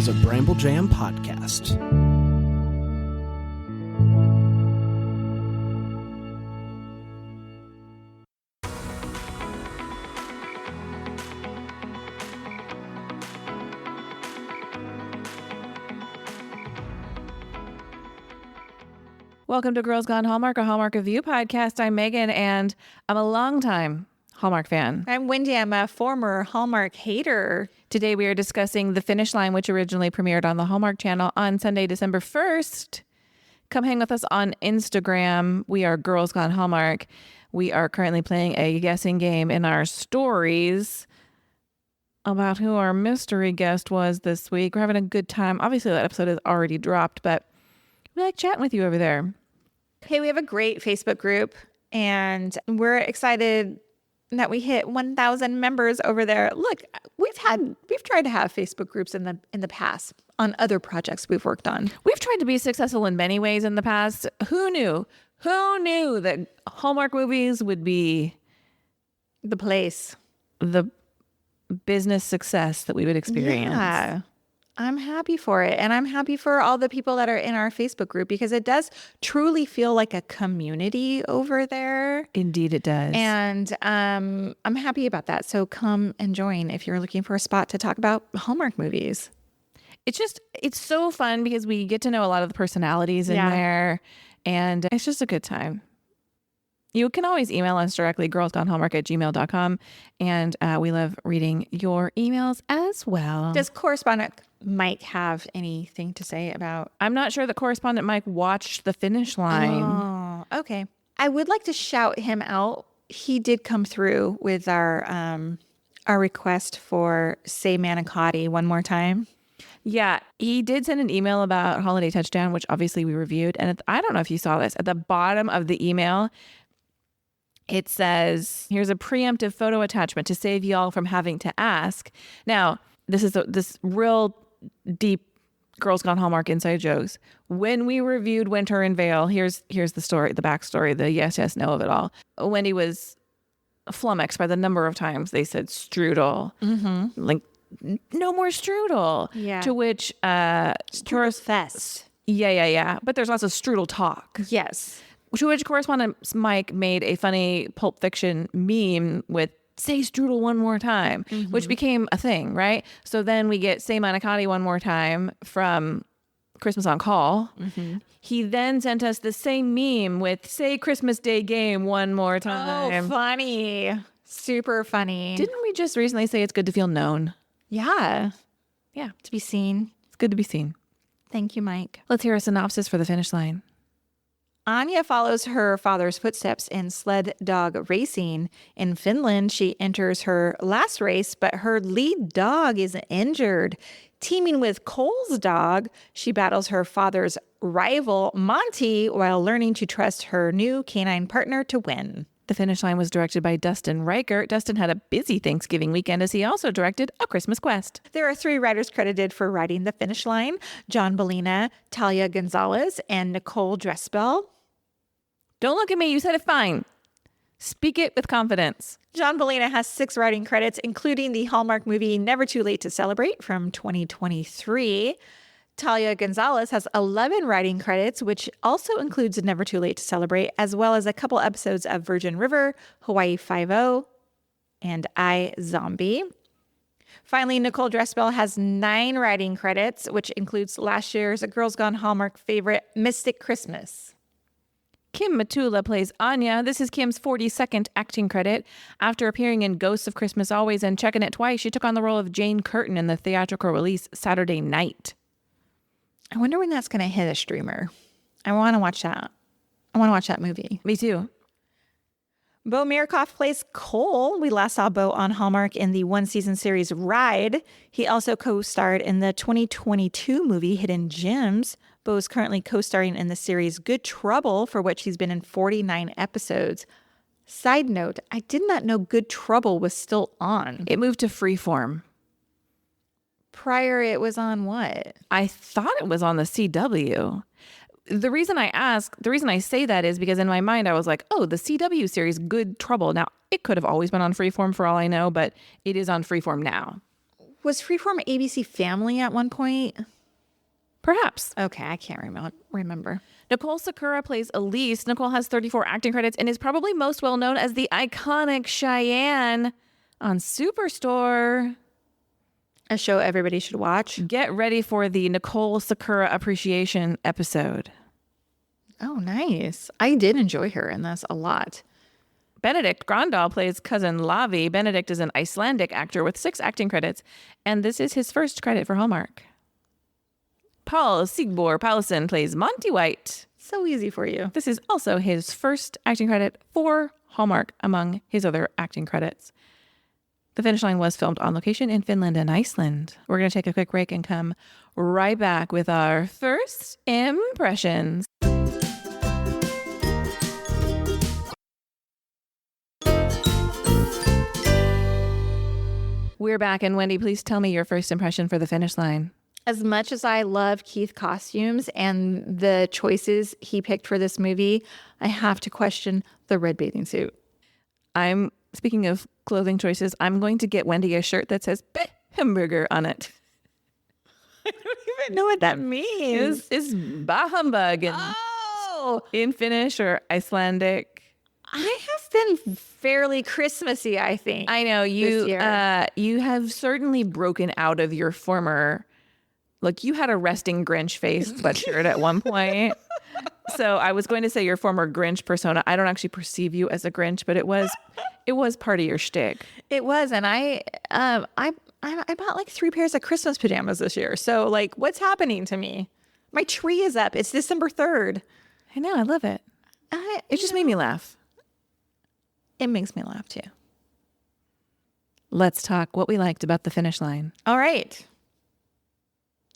is a Bramble Jam podcast. Welcome to Girls Gone Hallmark, a Hallmark Review podcast. I'm Megan, and I'm a longtime Hallmark fan. I'm Wendy. I'm a former Hallmark hater. Today we are discussing The Finnish Line, which originally premiered on the Hallmark Channel on Sunday, December 1st. Come hang with us on Instagram. We are Girls Gone Hallmark. We are currently playing a guessing game in our stories about who our mystery guest was this week. We're having a good time. Obviously, that episode is already dropped, but we like chatting with you over there. Hey, we have a great Facebook group, and we're excited that we hit 1,000 members over there. Look, we've tried to have Facebook groups in the past on other projects we've worked on. We've tried to be successful in many ways in the past. Who knew? Who knew that Hallmark movies would be the place, the business success that we would experience? Yeah. I'm happy for it. And I'm happy for all the people that are in our Facebook group, because it does truly feel like a community over there. Indeed, it does. And I'm happy about that. So come and join if you're looking for a spot to talk about Hallmark movies. It's so fun because we get to know a lot of the personalities in there, and it's just a good time. You can always email us directly, girlsgonehallmark@gmail.com, and we love reading your emails as well. Does correspondent Mike have anything to say about? I'm not sure that correspondent Mike watched The Finnish Line. Oh, okay. I would like to shout him out. He did come through with our request for Say Manicotti one more time. Yeah, he did send an email about Holiday Touchdown, which obviously we reviewed. And I don't know if you saw this. At the bottom of the email, it says, here's a preemptive photo attachment to save y'all from having to ask. Now, this is this real deep Girls Gone Hallmark inside jokes. When we reviewed Winter in Vale, here's the story, the backstory, the yes, no of it all. Wendy was flummoxed by the number of times they said strudel. Mm-hmm. Like, no more strudel. Yeah. To which Strudel fest. Yeah. But there's lots of strudel talk. Yes. To which correspondent Mike made a funny Pulp Fiction meme with say strudel one more time, which became a thing, right? So then we get say manicotti one more time from Christmas on Call. Mm-hmm. He then sent us the same meme with say Christmas Day game one more time. Oh, funny. Super funny. Didn't we just recently say it's good to feel known? Yeah. Yeah. To be seen. It's good to be seen. Thank you, Mike. Let's hear a synopsis for The Finnish Line. Anya follows her father's footsteps in sled dog racing. In Finland, she enters her last race, but her lead dog is injured. Teaming with Cole's dog, she battles her father's rival, Monty, while learning to trust her new canine partner to win. The Finnish Line was directed by Dustin Riker. Dustin had a busy Thanksgiving weekend as he also directed A Christmas Quest. There are 3 writers credited for writing The Finnish Line: John Bellina, Talia Gonzalez, and Nicole Dressbell. Don't look at me. You said it fine. Speak it with confidence. John Bellina has 6 writing credits, including the Hallmark movie Never Too Late to Celebrate from 2023. Talia Gonzalez has 11 writing credits, which also includes Never Too Late to Celebrate, as well as a couple episodes of Virgin River, Hawaii Five-0, and I, Zombie. Finally, Nicole Dressbell has 9 writing credits, which includes last year's Girls Gone Hallmark favorite, Mystic Christmas. Kim Matula plays Anya. This is Kim's 42nd acting credit. After appearing in Ghosts of Christmas Always and Checking It Twice, she took on the role of Jane Curtin in the theatrical release Saturday Night. I wonder when that's going to hit a streamer. I want to watch that. I want to watch that movie. Me too. Bo Mirkoff plays Cole. We last saw Bo on Hallmark in the one-season series Ride. He also co-starred in the 2022 movie Hidden Gems. Bo is currently co-starring in the series Good Trouble, for which he's been in 49 episodes. Side note, I did not know Good Trouble was still on. It moved to Freeform. Prior, it was on what? I thought it was on the CW. The reason I say that is because in my mind I was like, oh, the CW series Good Trouble. Now, it could have always been on Freeform for all I know, but it is on Freeform now. Was Freeform ABC Family at one point? Perhaps. Okay, I can't remember. Nicole Sakura plays Elise. Nicole has 34 acting credits and is probably most well known as the iconic Cheyenne on Superstore. A show everybody should watch. Get ready for the Nicole Sakura appreciation episode. Oh, nice. I did enjoy her in this a lot. Benedict Grøndahl plays cousin Lavi. Benedict is an Icelandic actor with 6 acting credits, and this is his first credit for Hallmark. Paul Sigbor Paulsen plays Monty White. So easy for you. This is also his first acting credit for Hallmark among his other acting credits. The Finish Line was filmed on location in Finland and Iceland. We're going to take a quick break and come right back with our first impressions. We're back, and Wendy, please tell me your first impression for The Finish Line. As much as I love Keith costumes and the choices he picked for this movie, I have to question the red bathing suit. Speaking of clothing choices, I'm going to get Wendy a shirt that says hamburger on it. I don't even know what that means. It's bah humbug in Finnish or Icelandic. I have been fairly Christmassy, I think. I know you. You have certainly broken out of your former. Look, you had a resting Grinch face sweatshirt at one point. So I was going to say your former Grinch persona. I don't actually perceive you as a Grinch, but it was part of your shtick. It was, and I bought like 3 pairs of Christmas pajamas this year. So like, what's happening to me? My tree is up. It's December 3rd. I know. I love it. It just made me laugh. It makes me laugh too. Let's talk what we liked about The Finish Line. All right.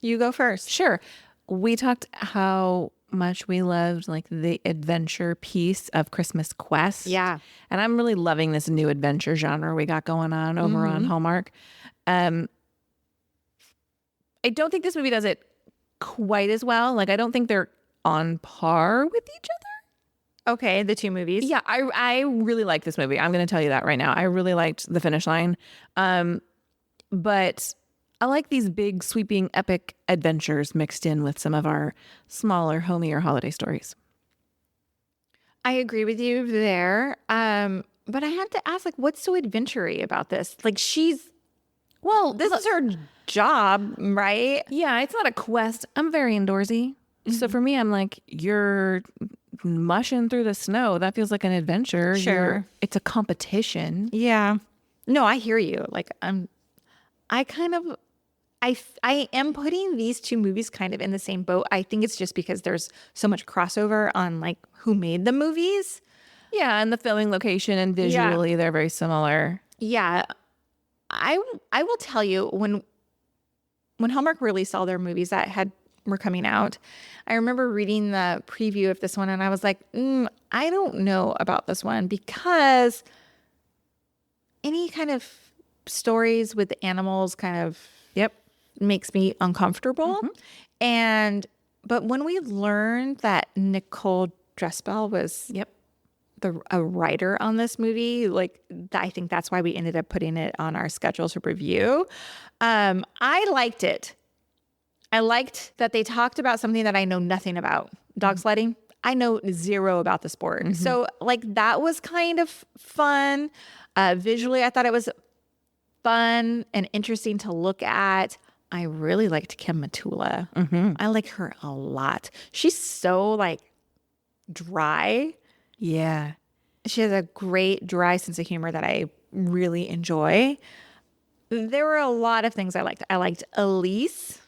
You go first. Sure. We talked how much we loved like the adventure piece of Christmas Quest. Yeah. And I'm really loving this new adventure genre we got going on over on Hallmark. I don't think this movie does it quite as well. Like, I don't think they're on par with each other. Okay, the 2 movies. Yeah, I really like this movie. I'm going to tell you that right now. I really liked The Finish Line. But I like these big, sweeping, epic adventures mixed in with some of our smaller, homier holiday stories. I agree with you there. But I have to ask, like, what's so adventure-y about this? Like, this is her job, right? Yeah, it's not a quest. I'm very indoorsy. So for me, I'm like, you're mushing through the snow. That feels like an adventure. Sure. It's a competition. Yeah. No, I hear you. Like, I am putting these 2 movies kind of in the same boat. I think it's just because there's so much crossover on like who made the movies. Yeah, and the filming location and visually they're very similar. Yeah. I will tell you, when Hallmark released all their movies that were coming out, I remember reading the preview of this one and I was like, I don't know about this one, because any kind of stories with animals kind of makes me uncomfortable. But when we learned that Nicole Dressbell was a writer on this movie, like, I think that's why we ended up putting it on our schedule to review. I liked it. I liked that they talked about something that I know nothing about. Dog sledding. I know 0 about the sport. So like, that was kind of fun. Visually, I thought it was fun and interesting to look at. I really liked Kim Matula. I like her a lot. She's so like dry. Yeah. She has a great dry sense of humor that I really enjoy. There were a lot of things I liked. I liked Elise.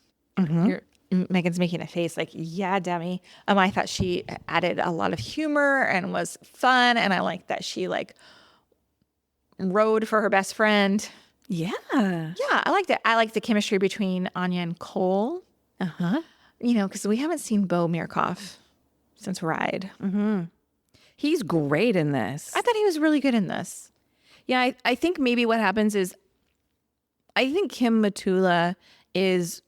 Megan's making a face like, yeah, Demi. I thought she added a lot of humor and was fun. And I liked that she like rode for her best friend. Yeah. Yeah, I liked it. I liked the chemistry between Anya and Cole. Because we haven't seen Bo Mirkoff since Ride. He's great in this. I thought he was really good in this. Yeah, I think maybe what happens is, I think Kim Matula is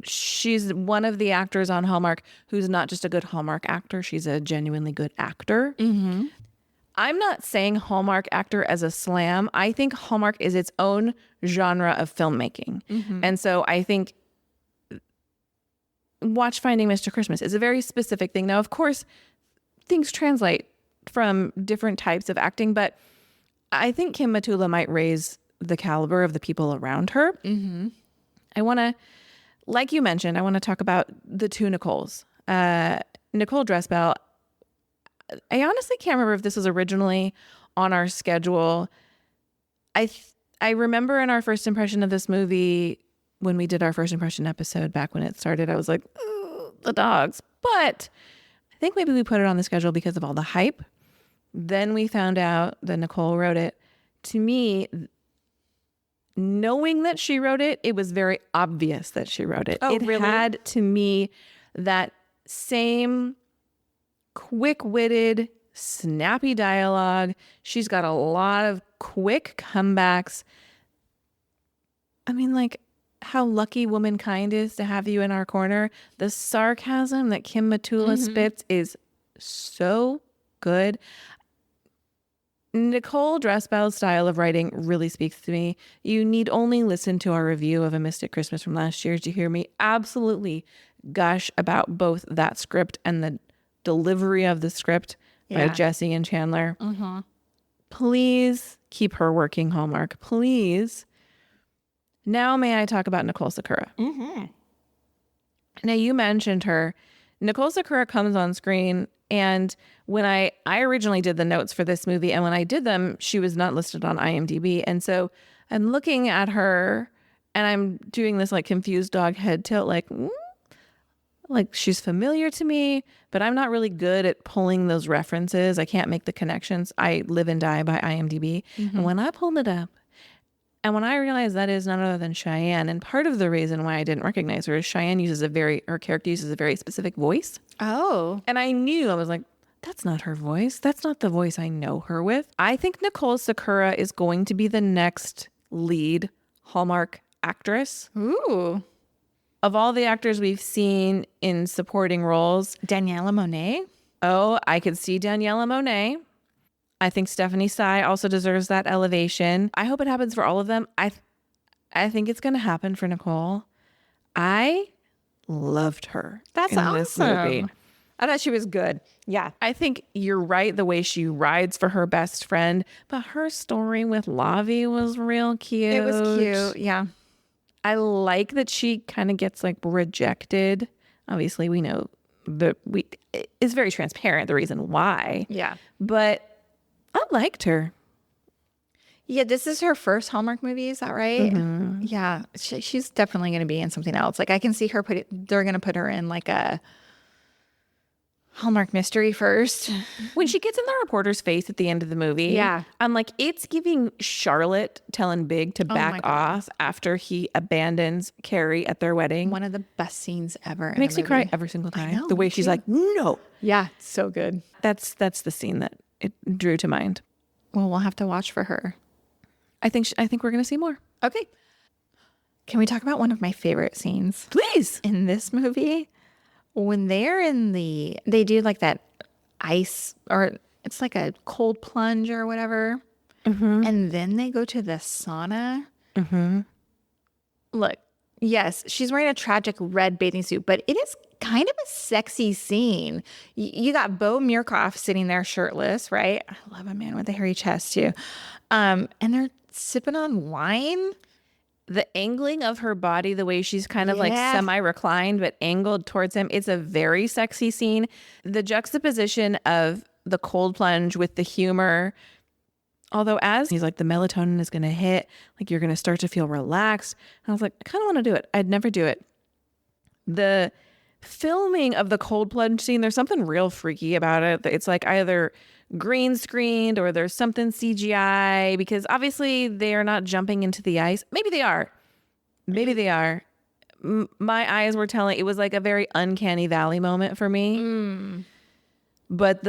she's one of the actors on Hallmark who's not just a good Hallmark actor. She's a genuinely good actor. I'm not saying Hallmark actor as a slam. I think Hallmark is its own genre of filmmaking. And so I think watch Finding Mr. Christmas is a very specific thing. Now, of course, things translate from different types of acting, but I think Kim Matula might raise the caliber of the people around her. I want to, like you mentioned, I want to talk about the two Nicoles. Nicole Dressbell, I honestly can't remember if this was originally on our schedule. I remember in our first impression of this movie, when we did our first impression episode back when it started, I was like, "Ooh, the dogs." But I think maybe we put it on the schedule because of all the hype. Then we found out that Nicole wrote it. To me, knowing that she wrote it, it was very obvious that she wrote it. Oh, it really? had, to me, that same quick-witted, snappy dialogue. She's got a lot of quick comebacks. I mean, like, how lucky womankind is to have you in our corner. The sarcasm that Kim Matula spits is so good. Nicole Dressbell's style of writing really speaks to me. You need only listen to our review of A Mystic Christmas from last year to hear me absolutely gush about both that script and the delivery of the script by Jesse and Chandler. Please keep her working, Hallmark. Please. Now may I talk about Nicole Sakura? Now you mentioned her. Nicole Sakura comes on screen, and when I originally did the notes for this movie, and when I did them, she was not listed on IMDb. And so I'm looking at her and I'm doing this like confused dog head tilt, like she's familiar to me, but I'm not really good at pulling those references. I can't make the connections. I live and die by IMDb. And when I pulled it up, and when I realized that is none other than Cheyenne, and part of the reason why I didn't recognize her is Cheyenne her character uses a very specific voice. Oh. And I was like, that's not her voice. That's not the voice I know her with. I think Nicole Sakura is going to be the next lead Hallmark actress. Ooh. Of all the actors we've seen in supporting roles, Daniela Monet. oh, I could see Daniela Monet. I think Stephanie Sy also deserves that elevation. I hope it happens for all of them. I think it's going to happen for Nicole. I loved her. That's in this movie. awesome. I thought she was good. Yeah. I think you're right the way she rides for her best friend, but her story with Lavi was real cute. It was cute. Yeah. I like that she kind of gets like rejected. Obviously, we know it's very transparent the reason why. Yeah. But I liked her. Yeah, this is her first Hallmark movie. Is that right? Yeah, she's definitely going to be in something else. Like I can see her they're going to put her in like a Hallmark mystery first. When she gets in the reporter's face at the end of the movie, Yeah. I'm like, it's giving Charlotte telling Big to back off after he abandons Carrie at their wedding. One of the best scenes ever. It makes me cry every single time. know, The way me she's too. like, no. Yeah, so good. That's the scene that it drew to mind. Well, we'll have to watch for her. I think we're going to see more. Okay. Can we talk about one of my favorite scenes Please. in this movie? When they're they do like that ice, or it's like a cold plunge or whatever. And then they go to the sauna. Look, yes, she's wearing a tragic red bathing suit, but it is kind of a sexy scene. You got Bo Murkoff sitting there shirtless, right? I love a man with a hairy chest too. And they're sipping on wine. The angling of her body, the way she's kind of like semi-reclined but angled towards him, it's a very sexy scene. The juxtaposition of the cold plunge with the humor, although as he's like, the melatonin is going to hit, like you're going to start to feel relaxed. And I was like, I kind of want to do it. I'd never do it. The filming of the cold plunge scene, there's something real freaky about it. It's like either green screened or there's something CGI, because obviously they are not jumping into the ice. Maybe they are. My eyes were telling, it was like a very uncanny valley moment for me. But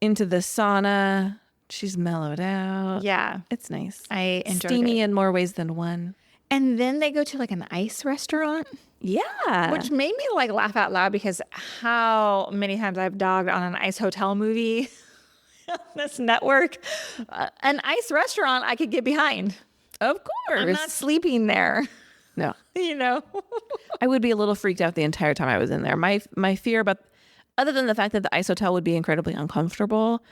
into the sauna, she's mellowed out. Yeah. It's nice. I enjoyed Steamy it. in more ways than one. And then they go to like an ice restaurant, Yeah. which made me like laugh out loud because how many times I've dogged on an ice hotel movie. this network, an ice restaurant I could get behind. Of course. I'm not sleeping there. No. You know? I would be a little freaked out the entire time I was in there. My fear about, other than the fact that the ice hotel would be incredibly uncomfortable,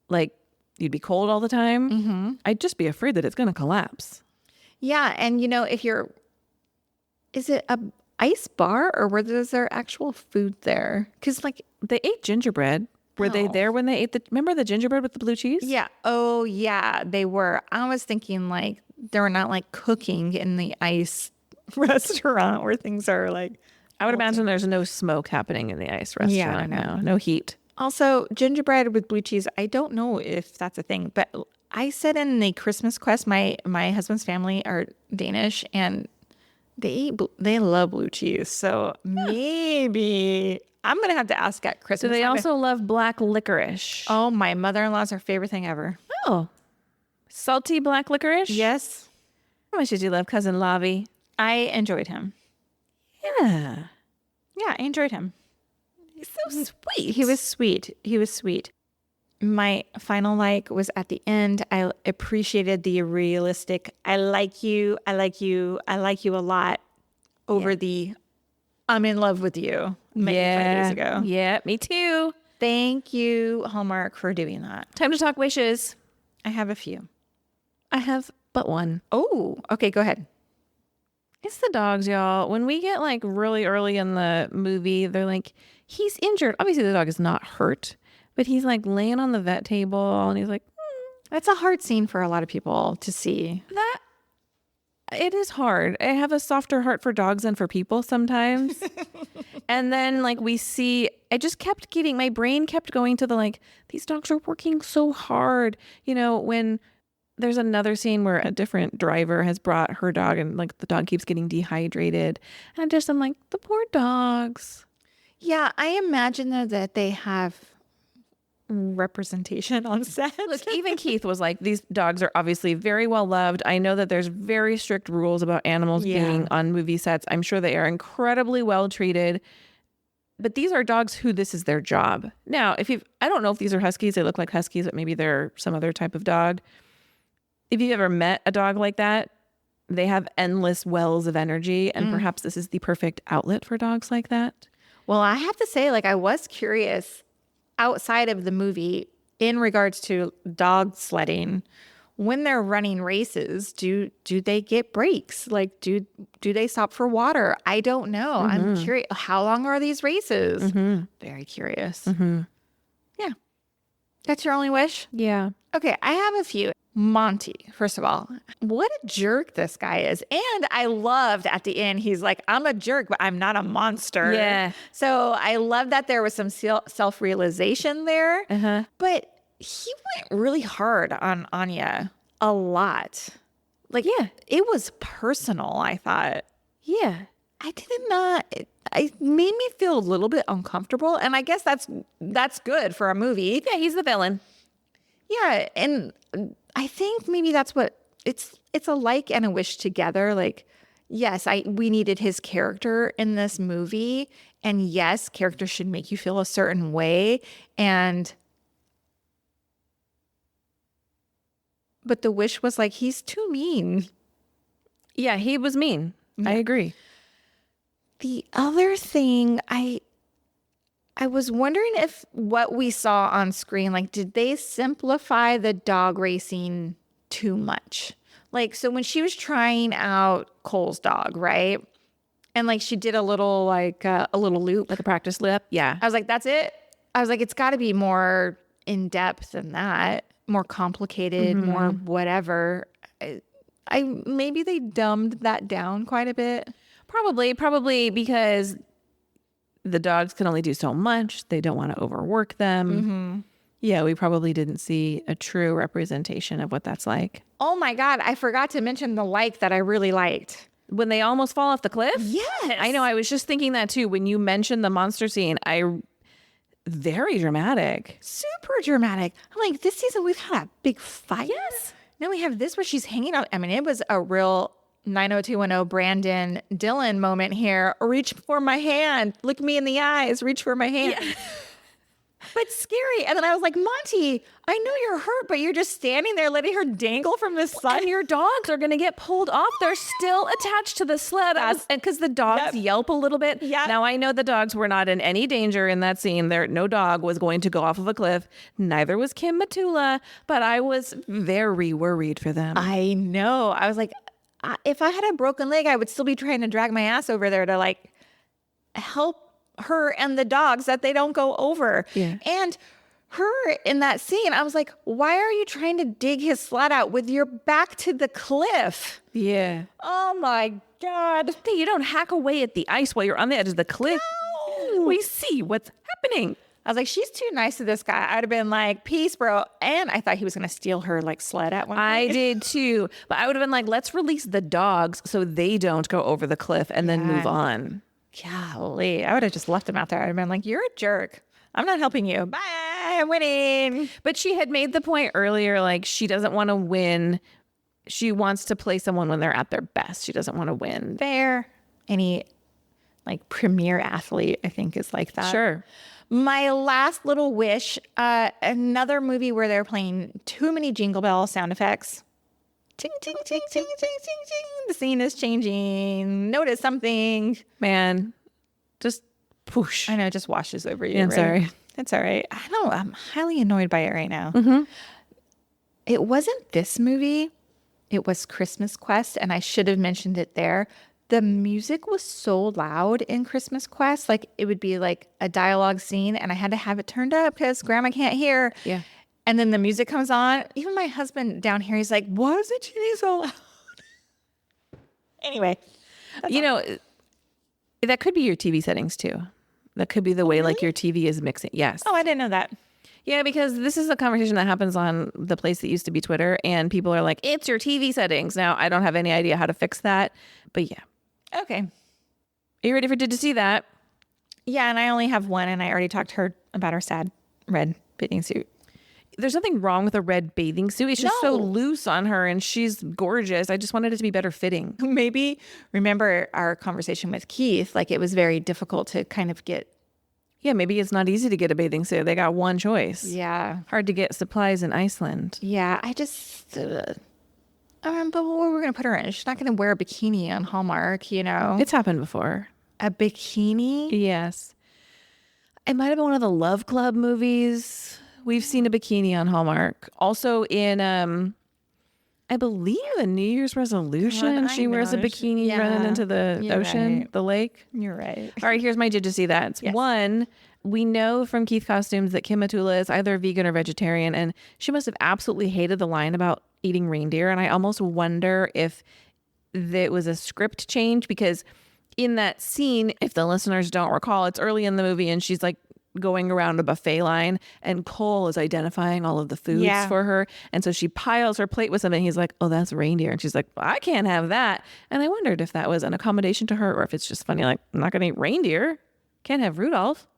like you'd be cold all the time, I'd just be afraid that it's going to collapse. Yeah. And, is it a ice bar or was there actual food there? Because, like, They ate gingerbread. Were they there when they ate remember the gingerbread with the blue cheese? yeah. Oh, yeah, they were. I was thinking, like, they were not, like, cooking in the ice restaurant where things are, like. I would imagine there's no smoke happening in the ice restaurant. Yeah, I know. No heat. Also, gingerbread with blue cheese, I don't know if that's a thing, but I said in the Christmas Quest, my husband's family are Danish and they love blue cheese. So maybe I'm going to have to ask at Christmas. Do they also love black licorice? Oh, my mother-in-law's her favorite thing ever. Oh. Salty black licorice? Yes. How much did you love Cousin Lavi? I enjoyed him. Yeah. Yeah, I enjoyed him. He's so sweet. He was sweet. He was sweet. My final like was at the end. I appreciated the realistic, I like you a lot over the I'm in love with you 5 days ago. Yeah, me too. Thank you, Hallmark, for doing that. Time to talk wishes. I have a few. I have but one. Oh, okay, go ahead. It's the dogs, y'all. When we get like really early in the movie, they're like, he's injured. Obviously, the dog is not hurt, but he's like laying on the vet table and he's like, That's a hard scene for a lot of people to see. that. It is hard. I have a softer heart for dogs than for people sometimes. And then like we see, my brain kept going to the like, these dogs are working so hard. When there's another scene where a different driver has brought her dog and like the dog keeps getting dehydrated. And I'm like, the poor dogs. Yeah, I imagine though that they have representation on set. Look, even Keith was like, these dogs are obviously very well loved. I know that there's very strict rules about animals being on movie sets. I'm sure they are incredibly well treated. But these are dogs who this is their job. Now, I don't know if these are huskies. They look like huskies, but maybe they're some other type of dog. If you've ever met a dog like that, they have endless wells of energy. And perhaps this is the perfect outlet for dogs like that. Well, I have to say, like, I was curious outside of the movie in regards to dog sledding. When they're running races, do they get breaks? Like, do they stop for water? I don't know. I'm curious. How long are these races? Very curious. Yeah. That's your only wish? Yeah. Okay, I have a few. Monty, first of all, what a jerk this guy is. And I loved at the end, he's like, I'm a jerk, but I'm not a monster. Yeah. So I love that there was some self-realization there. But he went really hard on Anya a lot. Like, it was personal, I thought. Yeah. It made me feel a little bit uncomfortable. And I guess that's good for a movie. Yeah, he's the villain. Yeah, and I think maybe that's what it's a like and a wish together. Like, yes, we needed his character in this movie, and yes, characters should make you feel a certain way, but the wish was like, he's too mean. Yeah, he was mean. I agree. The other thing I was wondering if what we saw on screen, like, did they simplify the dog racing too much? Like, so when she was trying out Cole's dog, right? And like she did a little loop. Like a practice lip. Yeah. I was like, that's it? I was like, it's got to be more in depth than that, more complicated, more whatever. I maybe they dumbed that down quite a bit. Probably because the dogs can only do so much. They don't want to overwork them. Yeah, we probably didn't see a true representation of what that's like. Oh my God, I forgot to mention the that I really liked. When they almost fall off the cliff? Yes. I know, I was just thinking that too. When you mentioned the monster scene, very dramatic. Super dramatic. I'm like, this season we've had a big fight. Yes. Now we have this where she's hanging out. I mean, it was a real 90210 Brandon Dylan moment here. Reach for my hand. Look me in the eyes. Reach for my hand. Yeah. but scary. And then I was like, Monty, I know you're hurt, but you're just standing there letting her dangle from the sun. And your dogs are going to get pulled off. They're still attached to the sled. And because the dogs yelp a little bit. Yep. Now, I know the dogs were not in any danger in that scene. No dog was going to go off of a cliff. Neither was Kim Matula, but I was very worried for them. I know. I was like, if I had a broken leg, I would still be trying to drag my ass over there to like help her and the dogs that they don't go over. Yeah. And her in that scene, I was like, why are you trying to dig his sled out with your back to the cliff? Yeah. Oh my God. You don't hack away at the ice while you're on the edge of the cliff. No. We see what's happening. I was like, she's too nice to this guy. I'd have been like, peace, bro. And I thought he was going to steal her like sled at one point. I did too. But I would have been like, let's release the dogs so they don't go over the cliff and then move on. Golly. I would have just left him out there. I'd have been like, you're a jerk. I'm not helping you. Bye. I'm winning. But she had made the point earlier, like she doesn't want to win. She wants to play someone when they're at their best. She doesn't want to win. Fair. Any like premier athlete, I think, is like that. Sure. My last little wish, another movie where they're playing too many Jingle Bell sound effects. Ting, ting, ting, ting, ting, ting, ting. The scene is changing. Notice something. Man, just push. I know, it just washes over you. Yeah, I'm right? sorry. It's all right. I know, I'm highly annoyed by it right now. Mm-hmm. It wasn't this movie. It was Christmas Quest, and I should have mentioned it there. The music was so loud in Christmas Quest. Like, it would be like a dialogue scene, and I had to have it turned up because Grandma can't hear. Yeah. And then the music comes on. Even my husband down here, he's like, why is the TV so loud? Anyway. You know, that could be your TV settings too. That could be the way like your TV is mixing. Yes. Oh, I didn't know that. Yeah, because this is a conversation that happens on the place that used to be Twitter, and people are like, it's your TV settings. Now, I don't have any idea how to fix that, but yeah. Okay. Are you ready for Did You See That? Yeah, and I only have one, and I already talked to her about her sad red bathing suit. There's nothing wrong with a red bathing suit. It's just so No. loose on her, and she's gorgeous. I just wanted it to be better fitting. Maybe remember our conversation with Keith, like it was very difficult to kind of get. Yeah, maybe it's not easy to get a bathing suit. They got one choice. Yeah. Hard to get supplies in Iceland. Yeah, I just. But what we're going to put her in? She's not going to wear a bikini on Hallmark, you know? It's happened before. A bikini? Yes. It might have been one of the Love Club movies. We've seen a bikini on Hallmark. Also in, I believe, a New Year's resolution. God, She I wears a know. bikini running into the You're ocean, right. the lake. You're right. All right, here's my Did You See That? It's Yes. one, we know from Keith Costumes that Kim Matula is either vegan or vegetarian, and she must have absolutely hated the line about eating reindeer. And I almost wonder if it was a script change, because in that scene, if the listeners don't recall, it's early in the movie and she's like going around a buffet line and Cole is identifying all of the foods for her. And so she piles her plate with something. He's like, oh, that's reindeer. And she's like, well, I can't have that. And I wondered if that was an accommodation to her or if it's just funny. Like, I'm not going to eat reindeer. Can't have Rudolph.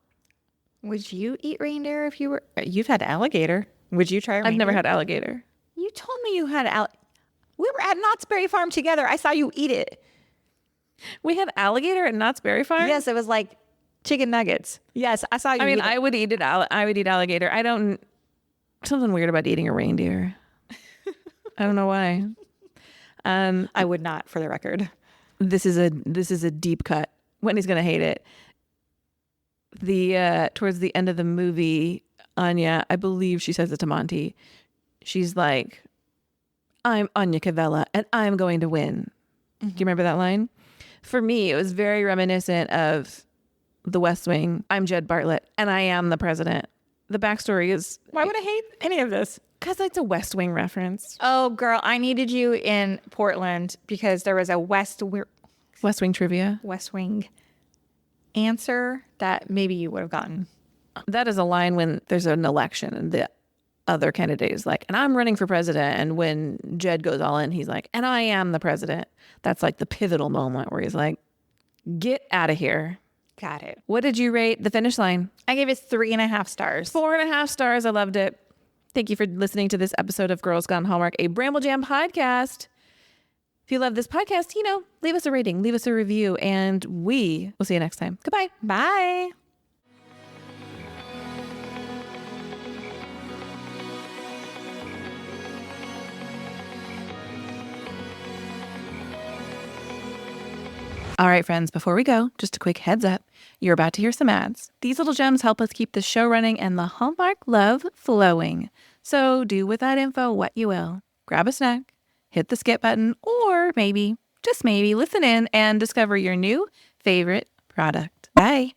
Would you eat reindeer if you were? You've had alligator. Would you try reindeer? I've never had alligator. You told me you had We were at Knott's Berry Farm together. I saw you eat it. We had alligator at Knott's Berry Farm? Yes, it was like chicken nuggets. Yes, I saw you. I mean, eat it. I would eat it. I would eat alligator. I don't. Something weird about eating a reindeer. I don't know why. I would not, for the record. This is a deep cut. Wendy's gonna hate it. Towards the end of the movie, Anya, I believe she says it to Monty. She's like, "I'm Anya Cavella, and I'm going to win." Do you remember that line? For me, it was very reminiscent of The West Wing. I'm Jed Bartlett, and I am the president. The backstory is Why would I hate any of this? because it's a West Wing reference. Oh, girl, I needed you in Portland because there was a West West Wing trivia. Wing answer that maybe you would have gotten. That is a line when there's an election and the other candidate is like, and I'm running for president. And when Jed goes all in, he's like, and I am the president. That's like the pivotal moment where he's like, get out of here. Got it. What did you rate The Finish Line? I gave it 3.5 stars. 4.5 stars. I loved it. Thank you for listening to this episode of Girls Gone Hallmark, a Bramble Jam podcast. If you love this podcast, leave us a rating, leave us a review, and we will see you next time. Goodbye. Bye. All right, friends, before we go, just a quick heads up. You're about to hear some ads. These little gems help us keep the show running and the Hallmark love flowing. So do with that info what you will. Grab a snack, hit the skip button, or maybe, just maybe, listen in and discover your new favorite product. Bye.